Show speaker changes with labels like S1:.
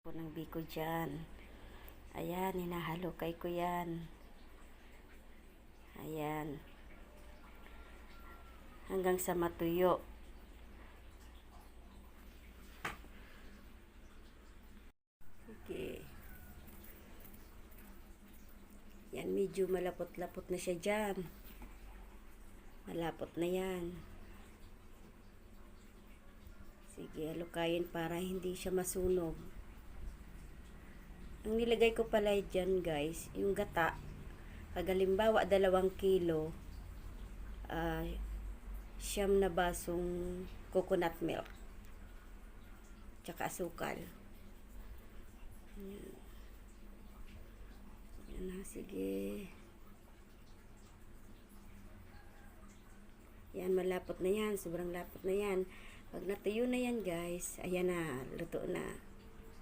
S1: Po ng biko dyan. Ayan, hinahalukay ko yan. Ayan. Hanggang sa matuyo. Okay. Yan, medyo malapot-lapot na siya dyan. Malapot na yan. Sige, halukayin para hindi siya masunog. Ang nilagay ko pala dyan guys, yung gata. Kagalimbawa 2 kilo, siyam na basong coconut milk. Tsaka asukal. Yan. Yan na, sige. Yan, malapot na yan. Sobrang lapot na yan. Pag natuyo na yan guys, ayan na, luto na.